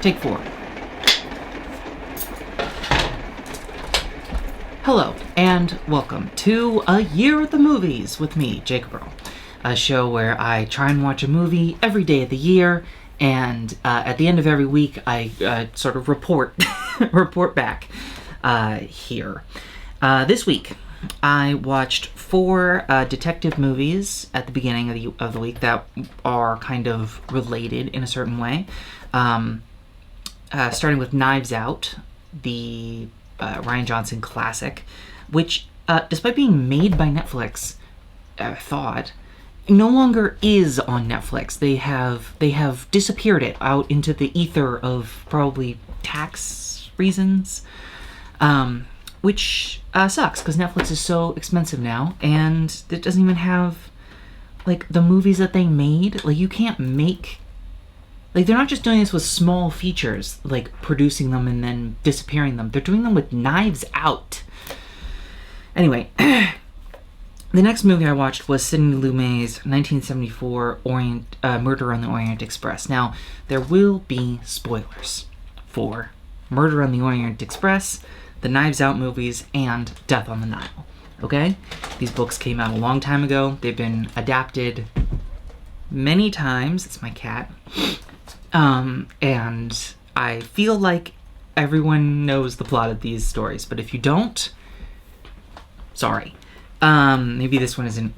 Take 4. Hello, and welcome to A Year at the Movies with me, Jacob Earl. A show where I try and watch a movie every day of the year, and at the end of every week, I sort of report back here. This week, I watched 4 detective movies at the beginning of the week that are kind of related in a certain way. Starting with Knives Out, the Rian Johnson classic, which, despite being made by Netflix, I thought, no longer is on Netflix. They have disappeared it out into the ether of probably tax reasons, which sucks because Netflix is so expensive now, and it doesn't even have like the movies that they made. Like, you can't make. Like, they're not just doing this with small features, like producing them and then disappearing them. They're doing them with Knives Out. Anyway, the next movie I watched was Sidney Lumet's 1974 Murder on the Orient Express. Now, there will be spoilers for Murder on the Orient Express, the Knives Out movies, and Death on the Nile. Okay? These books came out a long time ago. They've been adapted many times. It's my cat. And I feel like everyone knows the plot of these stories, but if you don't, sorry. Maybe this one isn't.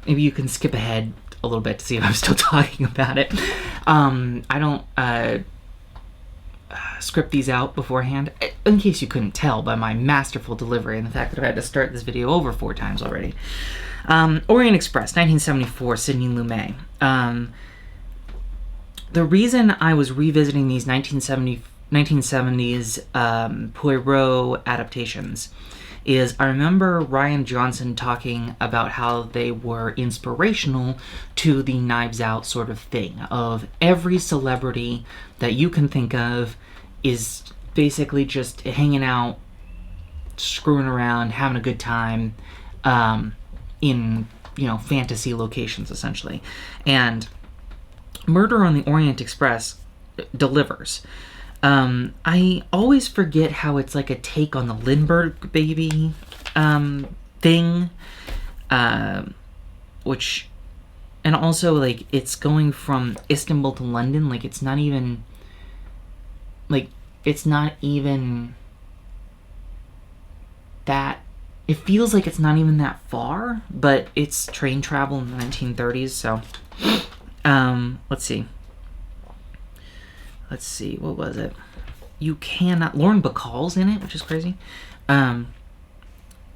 Maybe you can skip ahead a little bit to see if I'm still talking about it. I don't script these out beforehand, in case you couldn't tell by my masterful delivery and the fact that I had to start this video over 4 times already. Orient Express, 1974, Sidney Lumet. The reason I was revisiting these 1970s Poirot adaptations is I remember Rian Johnson talking about how they were inspirational to the Knives Out sort of thing, of every celebrity that you can think of is basically just hanging out, screwing around, having a good time, in, fantasy locations, essentially. And Murder on the Orient Express delivers. I always forget how it's like a take on the Lindbergh baby thing, which, and also like it's going from Istanbul to London. Like, it's not even that. It feels like it's not even that far, but it's train travel in the 1930s. So, let's see, what was it? Lauren Bacall's in it, which is crazy. I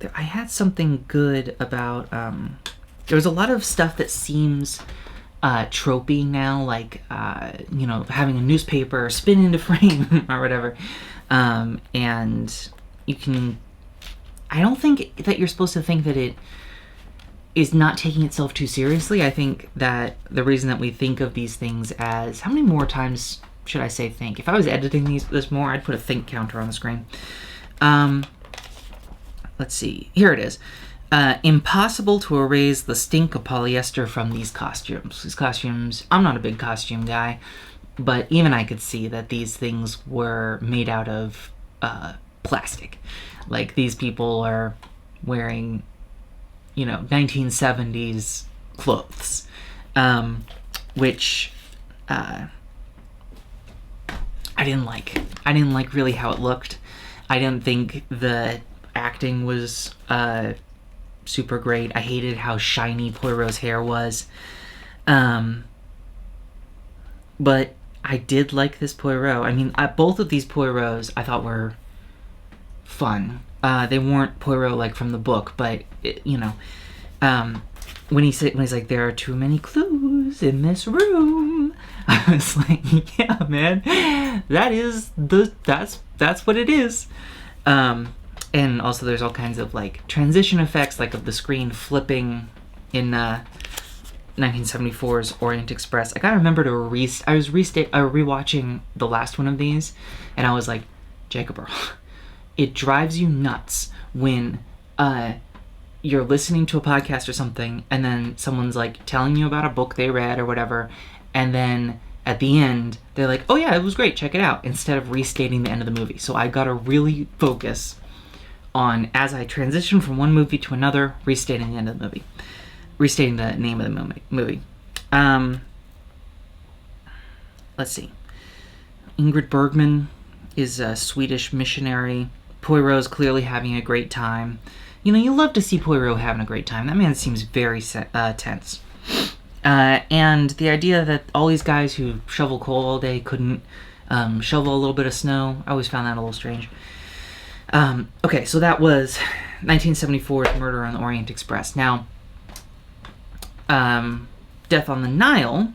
had something good about, there was a lot of stuff that seems tropey now, like, having a newspaper spin into frame or whatever. And I don't think that you're supposed to think that it is not taking itself too seriously. I think that the reason that we think of these things as, how many more times should I say think? If I was editing this more, I'd put a think counter on the screen. Let's see. Here it is. Impossible to erase the stink of polyester from these costumes. These costumes, I'm not a big costume guy, but even I could see that these things were made out of plastic. Like, these people are wearing, 1970s clothes, which I didn't like. I didn't like really how it looked. I didn't think the acting was super great. I hated how shiny Poirot's hair was. But I did like this Poirot. I mean, both of these Poirots I thought were fun. They weren't Poirot like from the book, but when he's like, there are too many clues in this room, I was like, yeah, man, that's what it is. And also there's all kinds of like transition effects, like of the screen flipping in 1974's Orient Express. I gotta remember to I was rewatching the last one of these, and I was like, Jacob Earl, it drives you nuts when you're listening to a podcast or something, and then someone's like telling you about a book they read or whatever, and then at the end, they're like, oh yeah, it was great, check it out, instead of restating the end of the movie. So I gotta really focus on, as I transition from one movie to another, restating the end of the movie. Restating the name of the movie. Let's see. Ingrid Bergman is a Swedish missionary. Poirot's clearly having a great time. You know, you love to see Poirot having a great time. That man seems very tense. And the idea that all these guys who shovel coal all day couldn't shovel a little bit of snow, I always found that a little strange. Okay, so that was 1974's Murder on the Orient Express. Now, Death on the Nile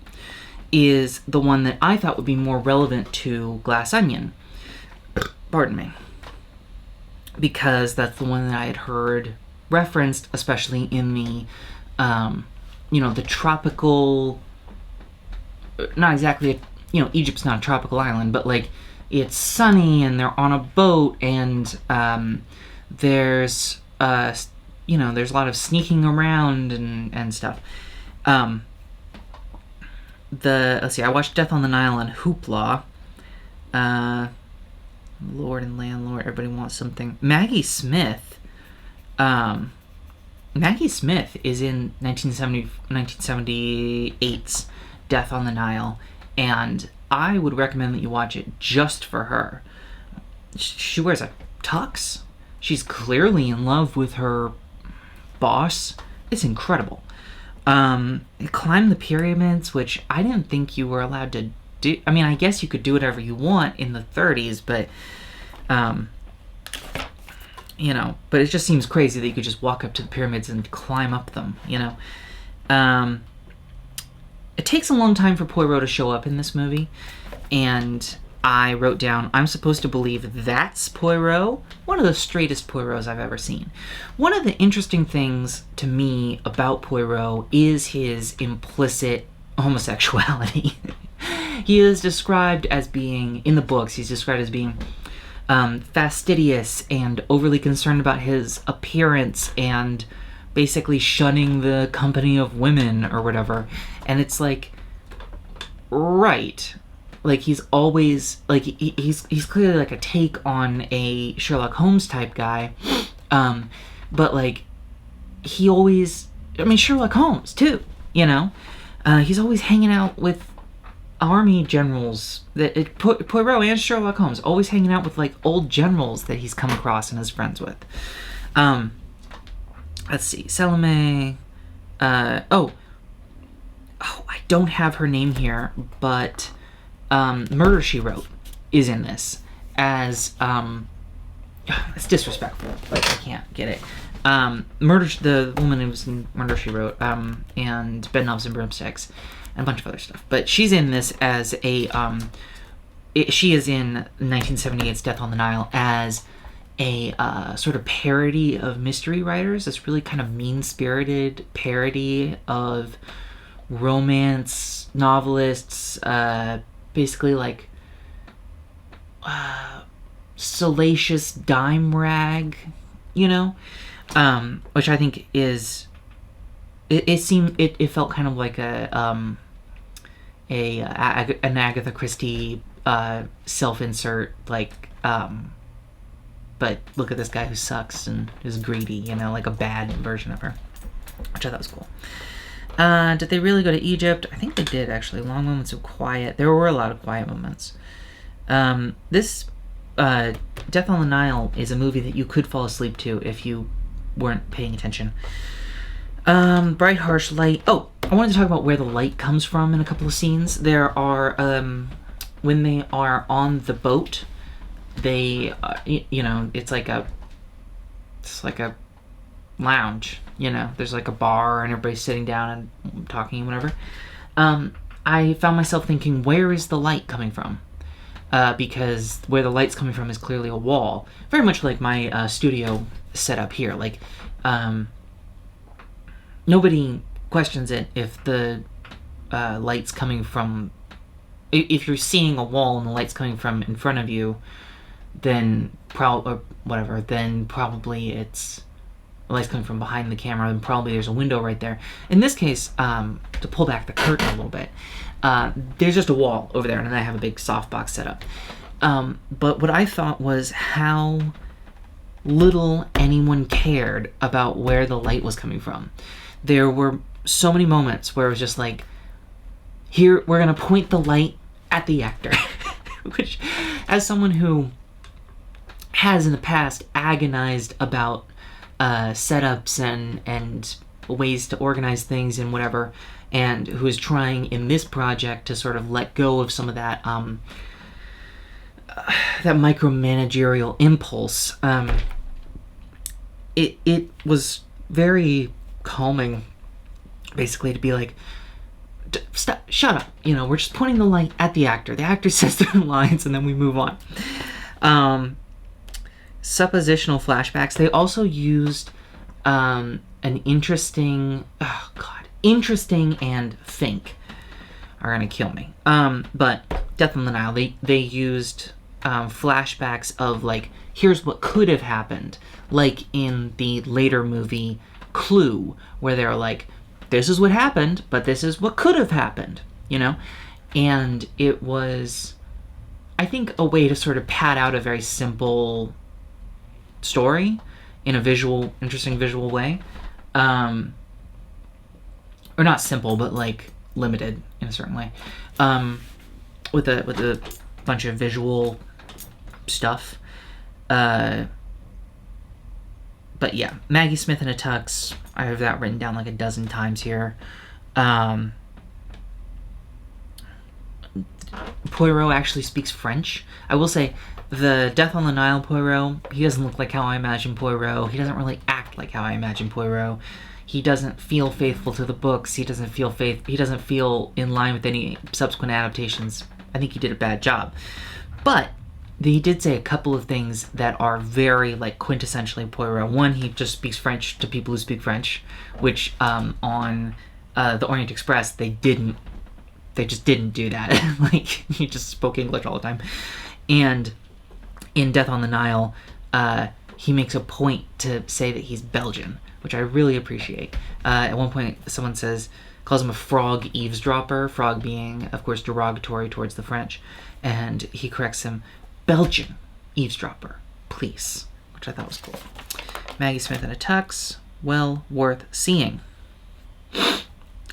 is the one that I thought would be more relevant to Glass Onion. Pardon me. Because that's the one that I had heard referenced, especially in the, the tropical, not exactly, Egypt's not a tropical island, but like, it's sunny and they're on a boat and there's there's a lot of sneaking around and stuff. Let's see, I watched Death on the Nile and Hoopla. Lord and Landlord, Everybody Wants Something. Maggie Smith is in 1978's Death on the Nile, and I would recommend that you watch it just for her. She wears a tux. She's clearly in love with her boss. It's incredible. Climb the Pyramids, which I didn't think you were allowed to do. I mean, I guess you could do whatever you want in the 30s, but but it just seems crazy that you could just walk up to the pyramids and climb up them, It takes a long time for Poirot to show up in this movie, and I wrote down, I'm supposed to believe that's Poirot, one of the straightest Poirots I've ever seen. One of the interesting things to me about Poirot is his implicit homosexuality. He is described as being, in the books, he's described as being fastidious and overly concerned about his appearance and basically shunning the company of women or whatever. And it's like, right. Like, he's always, like, he's clearly like a take on a Sherlock Holmes type guy. But like, he always, Sherlock Holmes too, he's always hanging out with army generals, Poirot and Sherlock Holmes always hanging out with like old generals that he's come across and is friends with. Let's see, Salome. I don't have her name here, but Murder, She Wrote is in this as it's disrespectful, like I can't get it. The woman who was in Murder, She Wrote, and Bedknobs and Broomsticks, and a bunch of other stuff. But she's in this as a, she is in 1978's Death on the Nile as a sort of parody of mystery writers. This really kind of mean-spirited parody of romance novelists, basically like salacious dime rag, which I think is, it felt kind of like an Agatha Christie self-insert, like, but look at this guy who sucks and is greedy, like a bad version of her, which I thought was cool. Did they really go to Egypt? I think they did, actually. Long moments of quiet. There were a lot of quiet moments. This Death on the Nile is a movie that you could fall asleep to if you weren't paying attention. Bright, harsh light. Oh, I wanted to talk about where the light comes from in a couple of scenes. There are, when they are on the boat, they, it's like a lounge, there's like a bar and everybody's sitting down and talking and whatever. I found myself thinking, where is the light coming from? Because where the light's coming from is clearly a wall. Very much like my studio setup here. Like, nobody questions it if the light's coming from... If you're seeing a wall and the light's coming from in front of you, then probably it's the light's coming from behind the camera, and probably there's a window right there. In this case, to pull back the curtain a little bit, there's just a wall over there, and then I have a big softbox set up. But what I thought was how little anyone cared about where the light was coming from. There were so many moments where it was just like, here, we're going to point the light at the actor. Which, as someone who has in the past agonized about setups and ways to organize things and whatever, and who is trying in this project to sort of let go of some of that that micromanagerial impulse, it was very calming, basically, to be like, stop, shut up, we're just pointing the light at the actor. The actor says their lines, and then we move on. Suppositional flashbacks. They also used an interesting and Fink are gonna kill me. But Death on the Nile, they used flashbacks of like, here's what could have happened, like in the later movie Clue, where they're like, this is what happened, but this is what could have happened, and it was, I think, a way to sort of pad out a very simple story in a interesting visual way, or not simple, but like limited in a certain way, with a bunch of visual stuff. But yeah, Maggie Smith in a Tux. I have that written down like a dozen times here. Poirot actually speaks French. I will say, the Death on the Nile Poirot, he doesn't look like how I imagine Poirot. He doesn't really act like how I imagine Poirot. He doesn't feel faithful to the books. He doesn't feel in line with any subsequent adaptations. I think he did a bad job. But he did say a couple of things that are very, like, quintessentially Poirot. One, he just speaks French to people who speak French, which on the Orient Express, they just didn't do that. Like, he just spoke English all the time. And in Death on the Nile, he makes a point to say that he's Belgian, which I really appreciate. At one point, someone calls him a frog eavesdropper, frog being, of course, derogatory towards the French, and he corrects him, Belgian eavesdropper, please, which I thought was cool. Maggie Smith in a Tux, well worth seeing.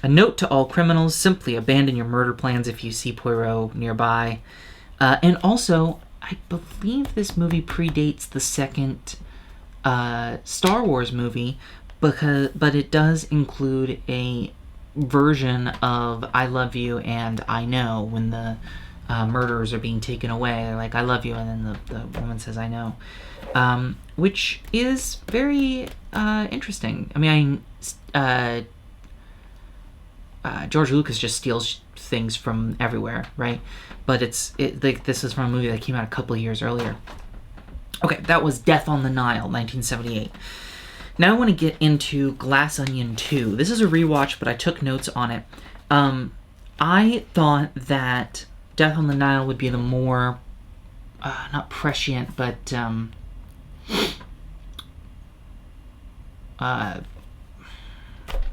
A note to all criminals, simply abandon your murder plans if you see Poirot nearby. And also, I believe this movie predates the second Star Wars movie, but it does include a version of I love you and I know when the murderers are being taken away. They're like, I love you, and then the woman says, I know. Which is very interesting. I mean, George Lucas just steals things from everywhere, right? But this is from a movie that came out a couple of years earlier. Okay, that was Death on the Nile, 1978. Now I want to get into Glass Onion 2. This is a rewatch, but I took notes on it. I thought that Death on the Nile would be the more, not prescient, but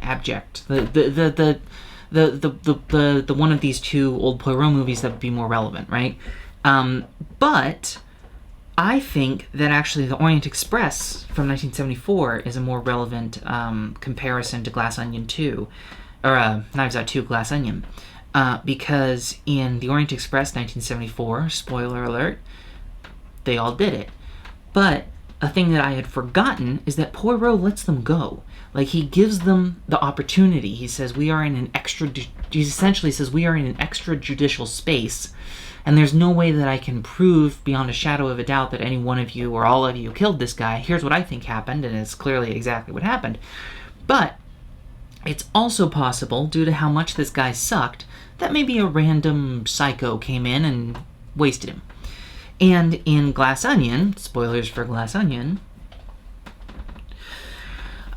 abject. The one of these two old Poirot movies that would be more relevant, right? But I think that actually the Orient Express from 1974 is a more relevant comparison to Glass Onion 2, or Knives Out 2 Glass Onion. Because in the Orient Express 1974, spoiler alert, they all did it. But a thing that I had forgotten is that Poirot lets them go. Like, he gives them the opportunity. He says, he essentially says, we are in an extrajudicial space, and there's no way that I can prove beyond a shadow of a doubt that any one of you or all of you killed this guy. Here's what I think happened, and it's clearly exactly what happened. But it's also possible, due to how much this guy sucked, that maybe a random psycho came in and wasted him. And in Glass Onion, spoilers for Glass Onion,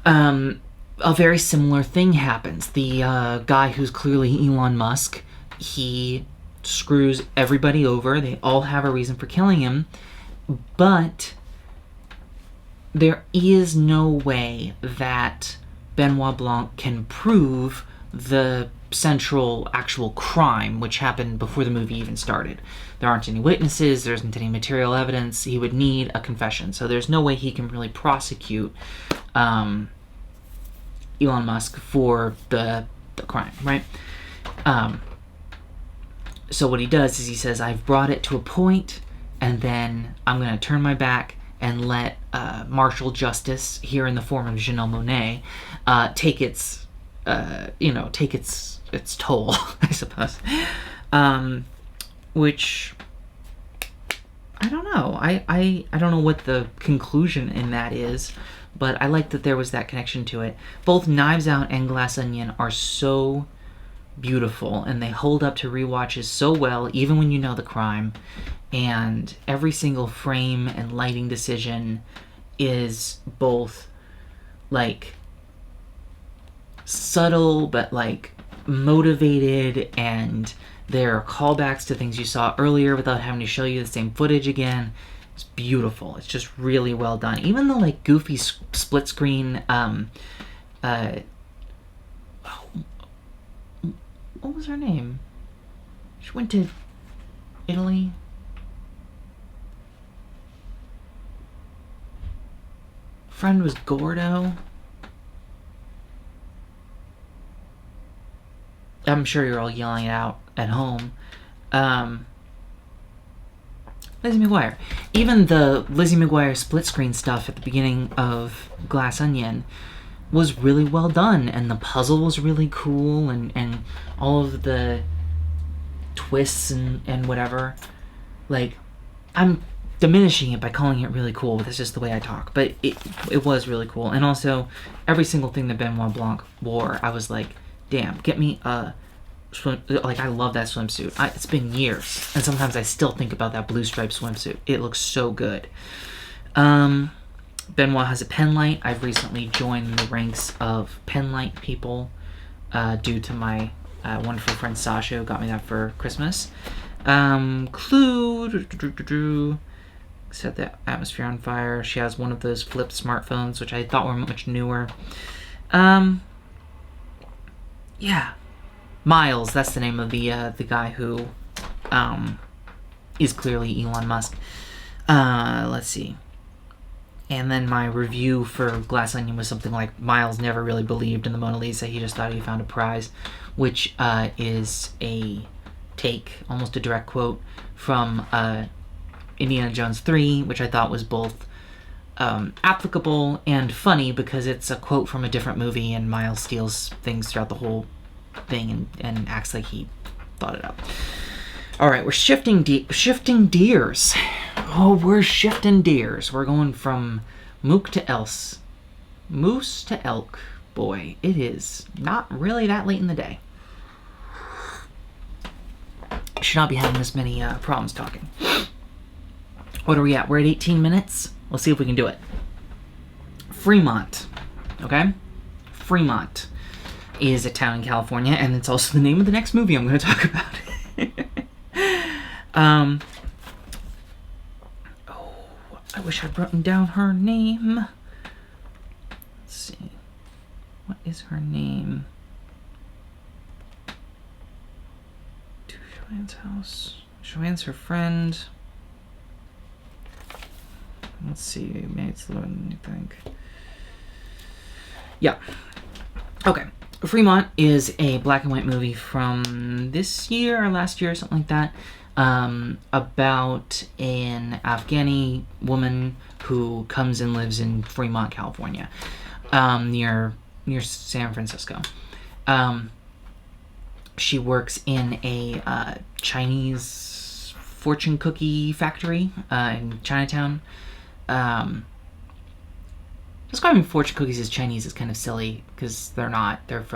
a very similar thing happens. The guy who's clearly Elon Musk, he screws everybody over. They all have a reason for killing him, but there is no way that Benoit Blanc can prove the central actual crime, which happened before the movie even started. There aren't any witnesses, there isn't any material evidence. He would need a confession. So there's no way he can really prosecute Elon Musk for the crime, right? So what he does is he says, I've brought it to a point, and then I'm going to turn my back and let martial justice, here in the form of Janelle Monáe, take its toll, I suppose. Which, I don't know. I don't know what the conclusion in that is, but I like that there was that connection to it. Both Knives Out and Glass Onion are so beautiful, and they hold up to rewatches so well, even when you know the crime. And every single frame and lighting decision is both like subtle but like motivated, and there are callbacks to things you saw earlier without having to show you the same footage again. It's beautiful. It's just really well done. Even the like goofy split screen what was her name? She went to Italy. Friend was Gordo. I'm sure you're all yelling it out at home. Lizzie McGuire. Even the Lizzie McGuire split screen stuff at the beginning of Glass Onion was really well done, and the puzzle was really cool, and all of the twists and whatever. Like, I'm diminishing it by calling it really cool, that's just the way I talk, but it was really cool. And also, every single thing that Benoit Blanc wore, I was like, damn, get me a swim. Like, I love that swimsuit. It's been years, and sometimes I still think about that blue striped swimsuit. It looks so good. Benoit has a pen light. I've recently joined the ranks of pen light people due to my wonderful friend Sasha, who got me that for Christmas. Clue, set the atmosphere on fire. She has one of those flip smartphones, which I thought were much newer. Yeah, Miles. That's the name of the guy who is clearly Elon Musk. Let's see. And then my review for Glass Onion was something like, Miles never really believed in the Mona Lisa. He just thought he found a prize, which is a take, almost a direct quote from Indiana Jones 3, which I thought was both applicable and funny, because it's a quote from a different movie, and Miles steals things throughout the whole thing and acts like he thought it up. All right, we're shifting gears. Oh, we're shifting gears. We're going from moose to elk. Boy, it is not really that late in the day. Should not be having this many problems talking. What are we at? We're at 18 minutes. Let's see if we can do it. Fremont. Okay? Fremont is a town in California, and it's also the name of the next movie I'm going to talk about. I wish I'd written down her name. Let's see. What is her name? To Joanne's house. Joanne's her friend. Let's see. Maybe it's lower than you think. Yeah. Okay. Fremont is a black and white movie from this year or last year or something like that. About an Afghani woman who comes and lives in Fremont, California, near San Francisco. She works in a Chinese fortune cookie factory in Chinatown. Describing fortune cookies as Chinese is kind of silly, because they're not. I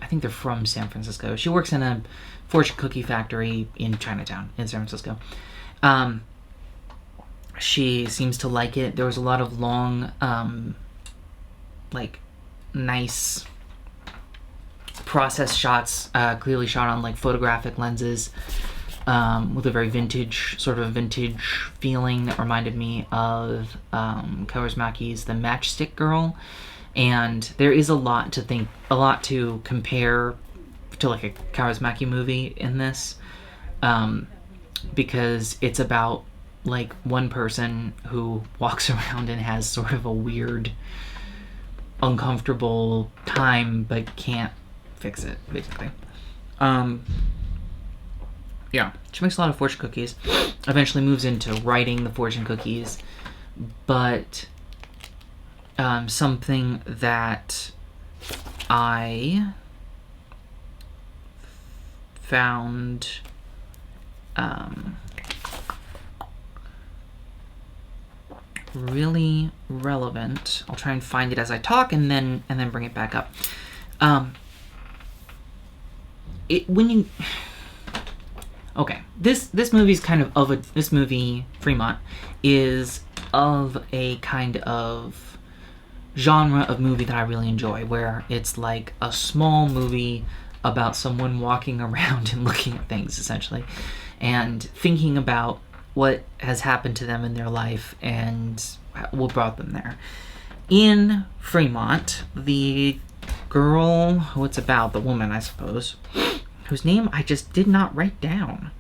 think they're from San Francisco. She works in a fortune cookie factory in Chinatown in San Francisco. She seems to like it. There was a lot of long, nice process shots, clearly shot on photographic lenses. with a very vintage, sort of a vintage feeling that reminded me of Kaurismäki's The Matchstick Girl. And there is a lot to compare to like a Kaurismäki movie in this, because it's about like one person who walks around and has sort of a weird, uncomfortable time but can't fix it, basically. Yeah, she makes a lot of fortune cookies. Eventually moves into writing the fortune cookies, but something that I found really relevant. I'll try and find it as I talk and then bring it back up. This movie's kind of this movie, Fremont, is of a kind of genre of movie that I really enjoy, where it's like a small movie about someone walking around and looking at things, essentially, and thinking about what has happened to them in their life and what brought them there. In Fremont, the girl who it's about, the woman, I suppose, whose name I just did not write down,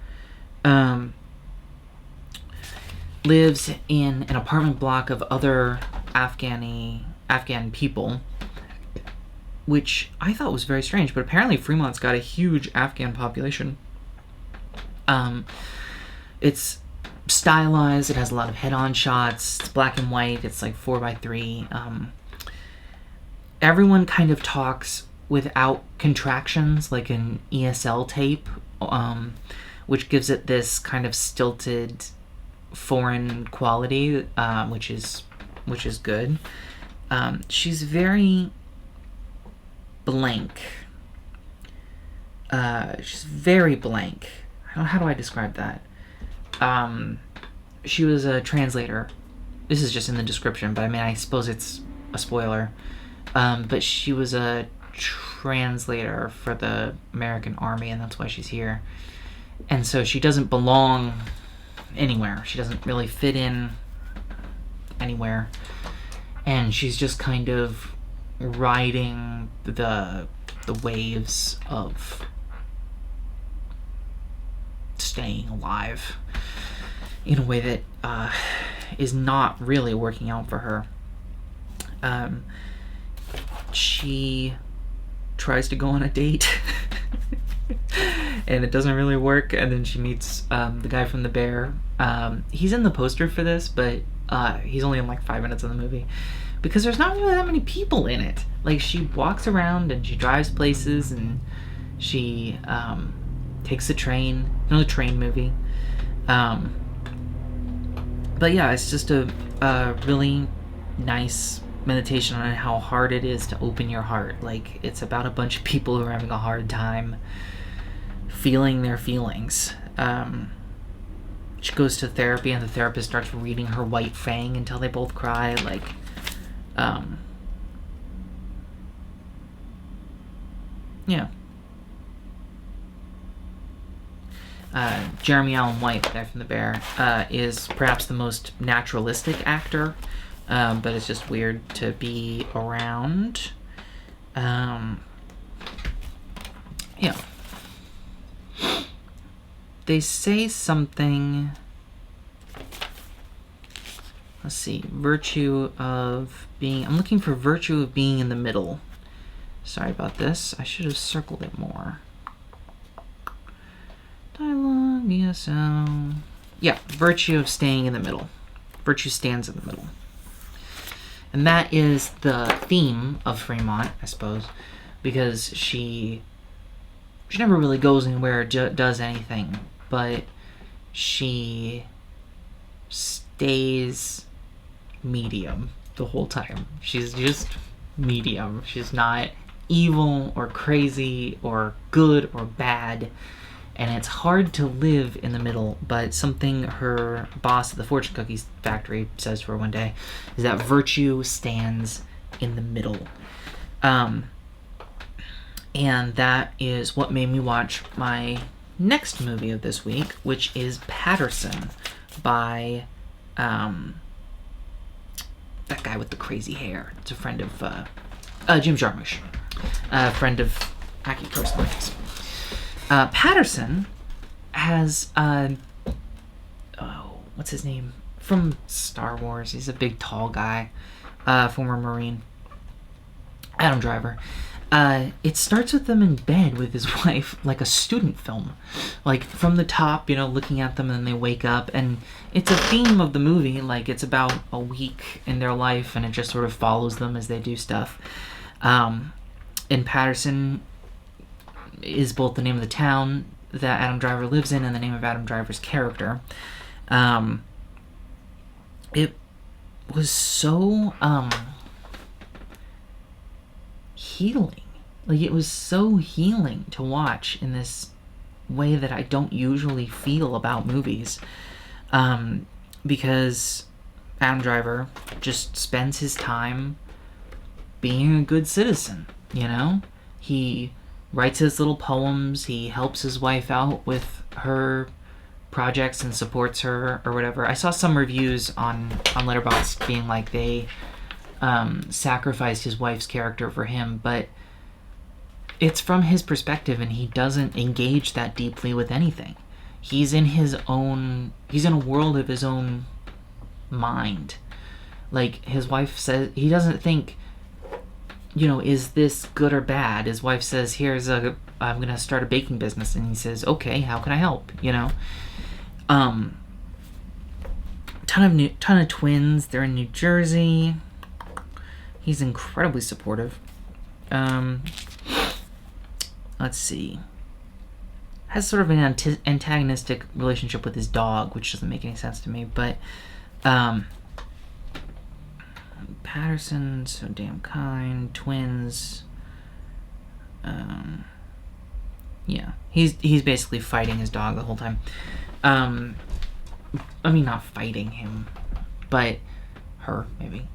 lives in an apartment block of other Afghan people, which I thought was very strange, but apparently Fremont's got a huge Afghan population. It's stylized, it has a lot of head-on shots, it's black and white, it's like 4:3. Everyone kind of talks without contractions, like an ESL tape, which gives it this kind of stilted foreign quality, which is good. She's very blank. She's very blank. How do I describe that? She was a translator. This is just in the description, but I mean, I suppose it's a spoiler. But she was a translator for the American Army, and that's why she's here. And so she doesn't belong anywhere. She doesn't really fit in anywhere. And she's just kind of riding the waves of staying alive in a way that is not really working out for her. She tries to go on a date and it doesn't really work, and then she meets the guy from The Bear. He's in the poster for this, but he's only in like 5 minutes of the movie because there's not really that many people in it. Like, she walks around and she drives places and she takes the train. Another train movie. But yeah, it's just a really nice meditation on how hard it is to open your heart. Like, it's about a bunch of people who are having a hard time feeling their feelings. She goes to therapy and the therapist starts reading her White Fang until they both cry. Like, yeah. Jeremy Allen White, the guy from The Bear, is perhaps the most naturalistic actor, but it's just weird to be around. Yeah. They say something. Let's see. Virtue of being. I'm looking for virtue of being in the middle. Sorry about this. I should have circled it more. Dialogue, ESL. Yeah, virtue of staying in the middle. Virtue stands in the middle. And that is the theme of Fremont, I suppose, because she never really goes anywhere or does anything, but she stays medium the whole time. She's just medium. She's not evil or crazy or good or bad. And it's hard to live in the middle, but something her boss at the fortune cookies factory says to her one day is that virtue stands in the middle. And that is what made me watch my next movie of this week, which is Patterson by that guy with the crazy hair. It's a friend of Jim Jarmusch, a friend of Aki Kaurismäki's. Patterson has what's his name from Star Wars? He's a big, tall guy, former Marine, Adam Driver. It starts with them in bed with his wife, like a student film, like from the top, looking at them, and then they wake up, and it's a theme of the movie, like it's about a week in their life, and it just sort of follows them as they do stuff. And Patterson is both the name of the town that Adam Driver lives in and the name of Adam Driver's character. It was so healing. Like, it was so healing to watch in this way that I don't usually feel about movies. Because Adam Driver just spends his time being a good citizen, He writes his little poems, he helps his wife out with her projects and supports her or whatever. I saw some reviews on Letterboxd being like they sacrificed his wife's character for him, but it's from his perspective, and he doesn't engage that deeply with anything. He's in a world of his own mind. Like, his wife says, he doesn't think, is this good or bad? His wife says, I'm gonna start a baking business, and he says, okay, how can I help? Ton of twins. They're in New Jersey. He's incredibly supportive. Let's see. Has sort of an antagonistic relationship with his dog, which doesn't make any sense to me. But Patterson, so damn kind. Twins. Yeah, he's basically fighting his dog the whole time. I mean, not fighting him, but her, maybe.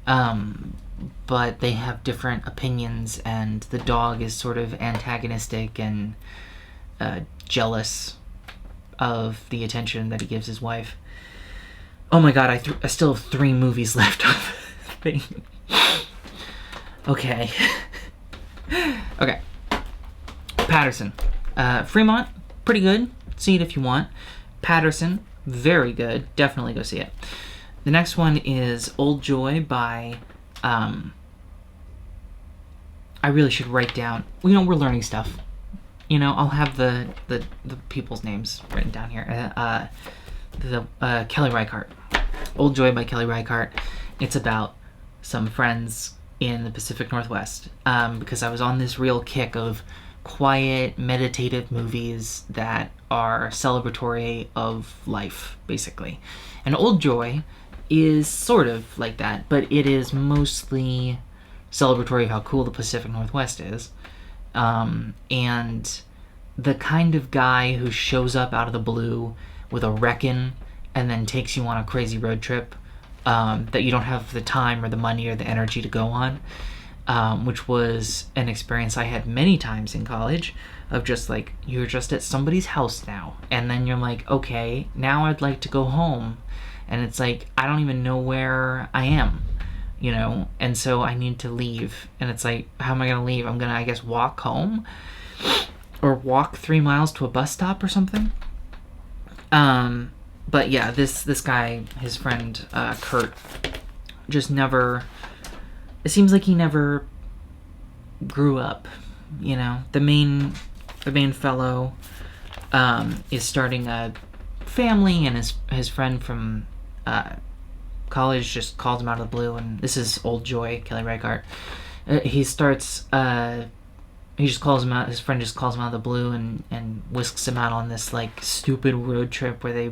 But they have different opinions, and the dog is sort of antagonistic and jealous of the attention that he gives his wife. Oh my god, I still have 3 movies left of the thing. Okay. Okay. Patterson. Fremont, pretty good. See it if you want. Patterson, very good. Definitely go see it. The next one is Old Joy by... I really should write down... we're learning stuff. I'll have the people's names written down here. Kelly Reichardt. Old Joy by Kelly Reichardt. It's about some friends in the Pacific Northwest. Because I was on this real kick of quiet, meditative movies that are celebratory of life, basically. And Old Joy is sort of like that, but it is mostly celebratory of how cool the Pacific Northwest is. And the kind of guy who shows up out of the blue with a wreckin' and then takes you on a crazy road trip that you don't have the time or the money or the energy to go on, which was an experience I had many times in college of just like, you're just at somebody's house now, and then you're like, okay, now I'd like to go home, and it's like, I don't even know where I am, and so I need to leave, and it's like, how am I gonna leave? I'm gonna, I guess, walk home, or walk 3 miles to a bus stop or something. But yeah, this guy, his friend Kurt, just never... It seems like he never grew up. The main fellow is starting a family, and his friend from college just calls him out of the blue. And this is Old Joy, Kelly Reichardt. He starts. He just calls him out. His friend just calls him out of the blue and whisks him out on this like stupid road trip where they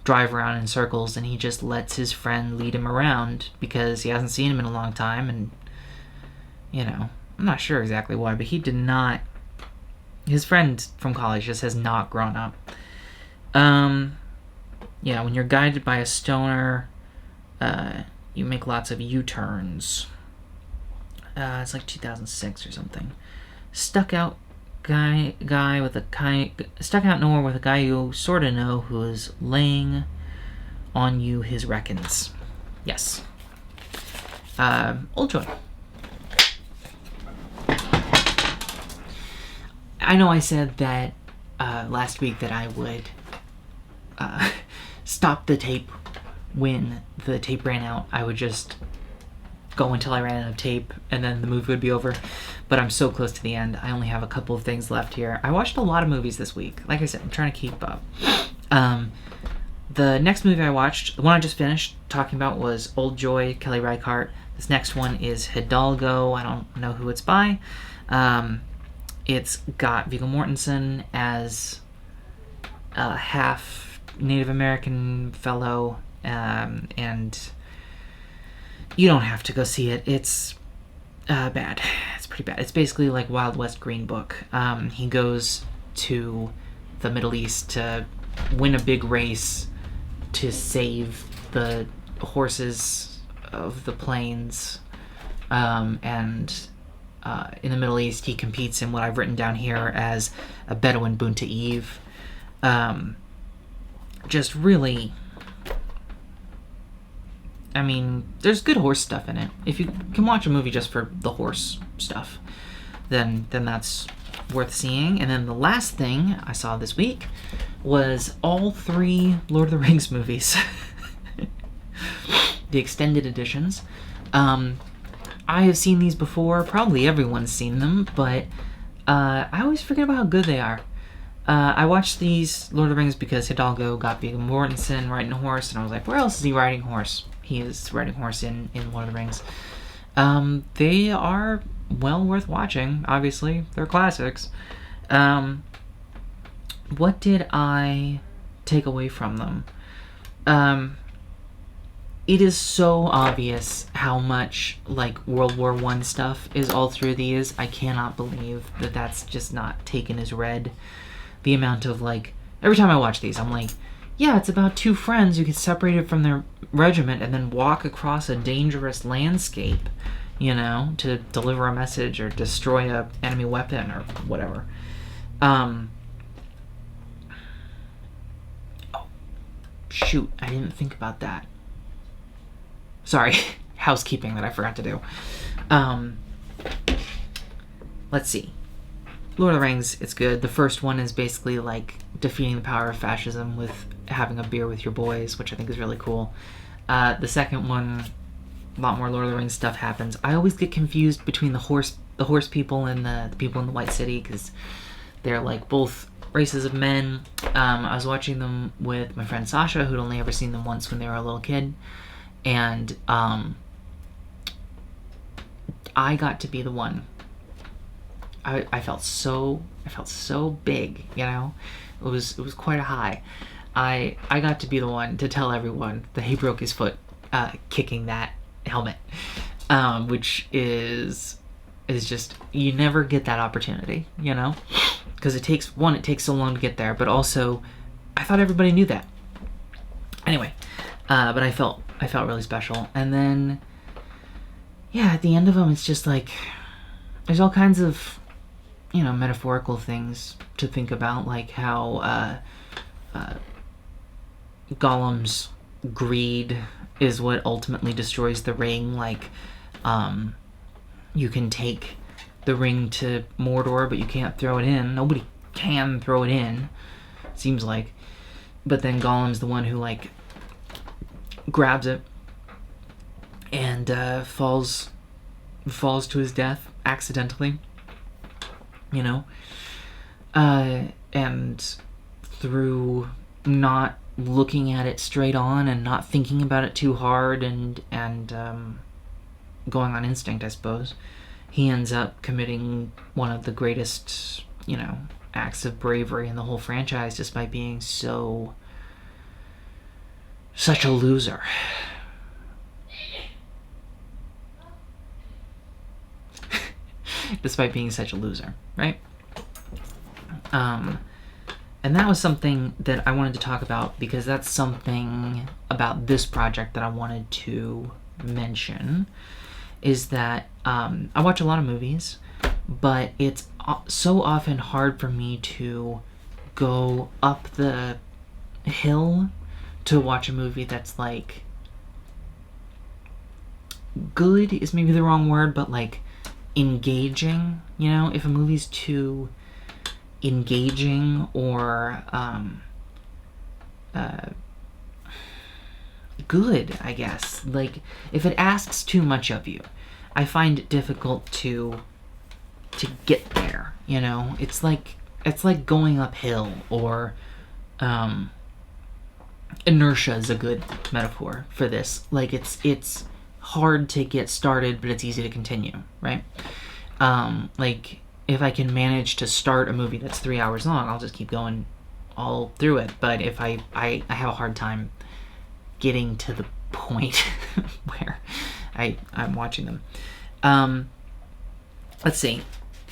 drive around in circles, and he just lets his friend lead him around because he hasn't seen him in a long time, and I'm not sure exactly why, but he did not... His friend from college just has not grown up. Yeah, when you're guided by a stoner, you make lots of U-turns. It's like 2006 or something. Stuck Out guy with a guy stuck out nowhere with a guy you sort of know who is laying on you his reckons. Yes. Old Joy. I know I said that last week that I would stop the tape when the tape ran out. I would just go until I ran out of tape and then the movie would be over. But I'm so close to the end. I only have a couple of things left here. I watched a lot of movies this week. Like I said, I'm trying to keep up. The next movie I watched, the one I just finished talking about, was Old Joy, Kelly Reichardt. This next one is Hidalgo. I don't know who it's by. It's got Viggo Mortensen as a half Native American fellow, and you don't have to go see it. It's bad. It's pretty bad. It's basically like Wild West Green Book. He goes to the Middle East to win a big race to save the horses of the plains, and in the Middle East he competes in what I've written down here as a Bedouin Bunta Eve. Just really, I mean, there's good horse stuff in it. If you can watch a movie just for the horse stuff, then that's worth seeing. And then the last thing I saw this week was all 3 Lord of the Rings movies. The extended editions. I have seen these before. Probably everyone's seen them, but I always forget about how good they are. I watched these Lord of the Rings because Hidalgo got Viggo Mortensen riding a horse, and I was like, where else is he riding a horse? He is riding a horse in Lord of the Rings. They are well worth watching, obviously. They're classics. What did I take away from them? It is so obvious how much, like, World War I stuff is all through these. I cannot believe that that's just not taken as read. The amount of, like, every time I watch these, I'm like, yeah, it's about 2 friends who get separated from their regiment and then walk across a dangerous landscape, you know, to deliver a message or destroy a enemy weapon or whatever. Oh, shoot, I didn't think about that. Sorry, housekeeping that I forgot to do. Let's see. Lord of the Rings, it's good. The first one is basically like defeating the power of fascism with having a beer with your boys, which I think is really cool. The second one, a lot more Lord of the Rings stuff happens. I always get confused between the horse people and the people in the White City, because they're like both races of men. I was watching them with my friend Sasha, who'd only ever seen them once when they were a little kid, and I got to be the one. I felt so big, you know. It was quite a high. I got to be the one to tell everyone that he broke his foot kicking that helmet, which is just, you never get that opportunity, you know, because it takes so long to get there, but also I thought everybody knew that. Anyway, but I felt really special. And then, yeah, at the end of them, it's just like there's all kinds of, you know, metaphorical things to think about, like how Gollum's greed is what ultimately destroys the ring. Like, you can take the ring to Mordor, but you can't throw it in. Nobody can throw it in, seems like. But then Gollum's the one who, like, grabs it and falls to his death accidentally, you know, and through not looking at it straight on and not thinking about it too hard and going on instinct, I suppose, he ends up committing one of the greatest, you know, acts of bravery in the whole franchise, just by being such a loser. Despite being such a loser, right? And that was something that I wanted to talk about, because that's something about this project that I wanted to mention, is that I watch a lot of movies, but it's so often hard for me to go up the hill to watch a movie that's like good is maybe the wrong word, but like engaging. You know, if a movie's too engaging or good, I guess, like if it asks too much of you, I find it difficult to get there. You know, it's like going uphill, or inertia is a good metaphor for this. Like it's hard to get started, but it's easy to continue, right? Like if I can manage to start a movie that's 3 hours long, I'll just keep going all through it. But if I have a hard time getting to the point where I'm watching them. Let's see.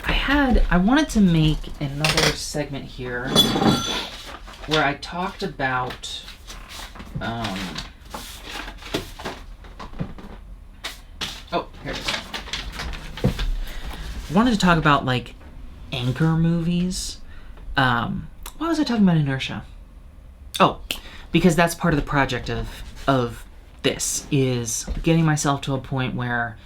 I wanted to make another segment here where I talked about here it is. I wanted to talk about like anchor movies. Why was I talking about inertia? Oh, because that's part of the project of this, is getting myself to a point where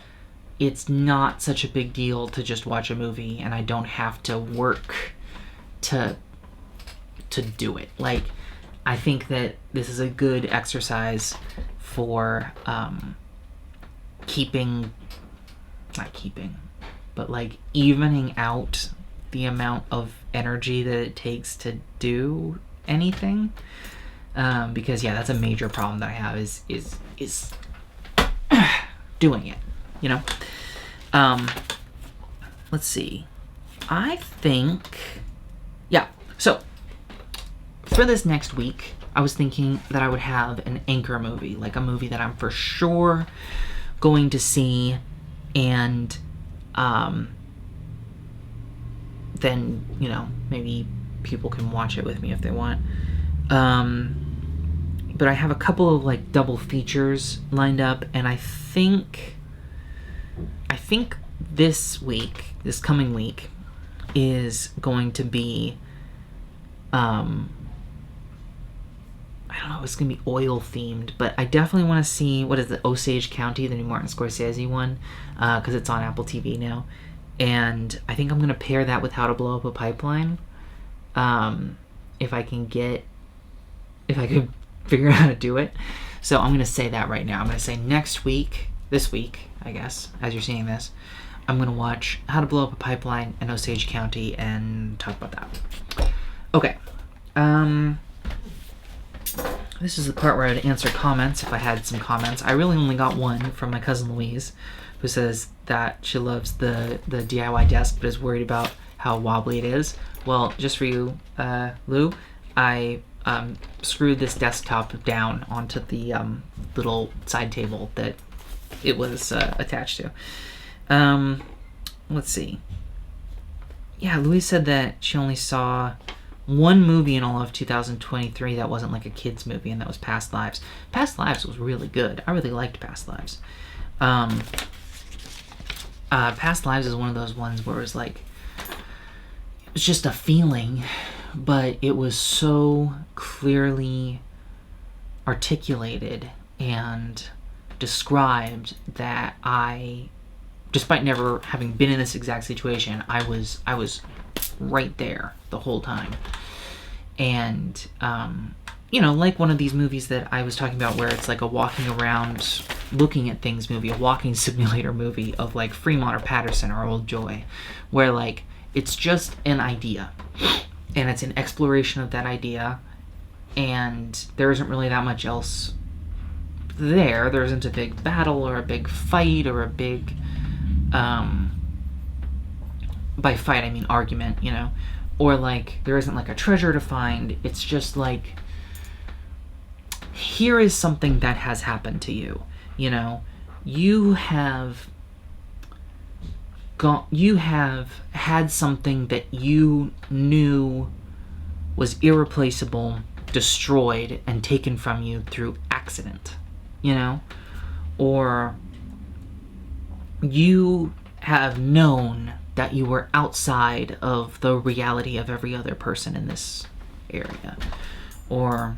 it's not such a big deal to just watch a movie and I don't have to work to do it. Like, I think that this is a good exercise for evening out the amount of energy that it takes to do anything. Because yeah, that's a major problem that I have is doing it, you know? Let's see. I think, yeah, so for this next week, I was thinking that I would have an anchor movie, like a movie that I'm for sure going to see, and then, you know, maybe people can watch it with me if they want. But I have a couple of like double features lined up, and I think this coming week is going to be I don't know, it's going to be oil themed, but I definitely want to see, what is it, Osage County, the new Martin Scorsese one, because it's on Apple TV now. And I think I'm going to pair that with How to Blow Up a Pipeline. If I could figure out how to do it. So I'm going to say that right now. I'm going to say this week, I guess, as you're seeing this, I'm going to watch How to Blow Up a Pipeline and Osage County and talk about that. Okay. This is the part where I'd answer comments if I had some comments. I really only got one from my cousin Louise, who says that she loves the DIY desk but is worried about how wobbly it is. Well, just for you, Lou, I screwed this desktop down onto the little side table that it was attached to. Let's see. Yeah, Louise said that she only saw one movie in all of 2023 that wasn't like a kid's movie, and that was Past Lives. Past Lives was really good. I really liked Past Lives. Past Lives is one of those ones where it was like, it was just a feeling, but it was so clearly articulated and described that I, despite never having been in this exact situation, I was right there the whole time. And you know, like one of these movies that I was talking about where it's like a walking around looking at things movie, a walking simulator movie of like Fremont or Patterson or Old Joy, where like it's just an idea and it's an exploration of that idea, and there isn't really that much else there. There isn't a big battle or a big fight or a big by fight I mean argument, you know, or like there isn't like a treasure to find. It's just like, here is something that has happened to you, you know, you have had something that you knew was irreplaceable destroyed and taken from you through accident, you know, or you have known that you were outside of the reality of every other person in this area, or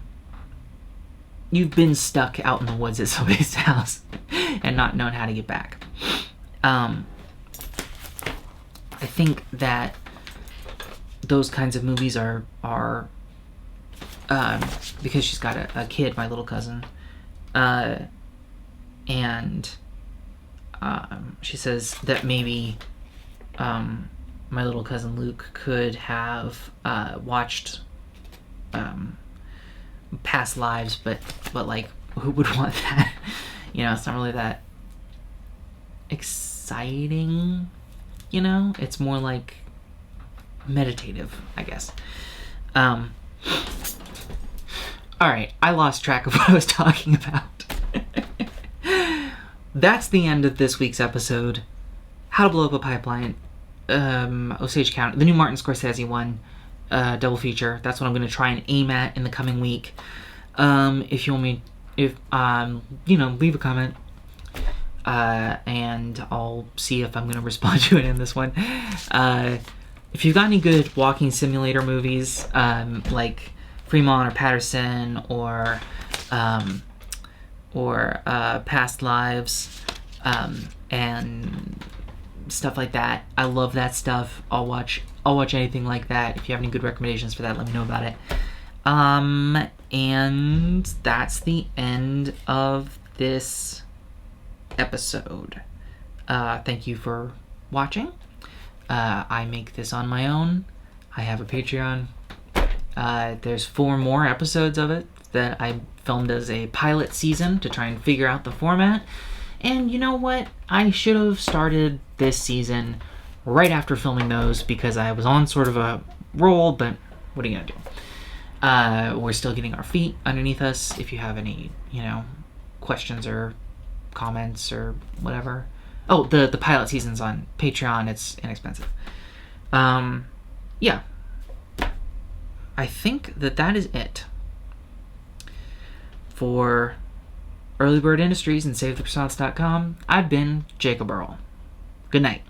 you've been stuck out in the woods at somebody's house and not known how to get back. I think that those kinds of movies are because she's got a kid, my little cousin, and she says that maybe my little cousin Luke could have watched past lives, but like, who would want that? You know, it's not really that exciting, you know? It's more like meditative, I guess. Alright, I lost track of what I was talking about. That's the end of this week's episode. How to Blow Up a Pipeline, Osage County, the new Martin Scorsese one, double feature. That's what I'm going to try and aim at in the coming week. If you want me, leave a comment, and I'll see if I'm going to respond to it in this one. If you've got any good walking simulator movies, like Fremont or Patterson or Past Lives, and stuff like that, I love that stuff. I'll watch anything like that. If you have any good recommendations for that, let me know about it. And that's the end of this episode. Thank you for watching. I make this on my own. I have a Patreon. There's 4 more episodes of it that I filmed as a pilot season to try and figure out the format. And you know what? I should have started this season right after filming those, because I was on sort of a roll, but what are you going to do? We're still getting our feet underneath us. If you have any, questions or comments or whatever. Oh, the pilot season's on Patreon. It's inexpensive. Yeah. I think that is it for Early Bird Industries and SaveTheCroissants.com. I've been Jacob Earl. Good night.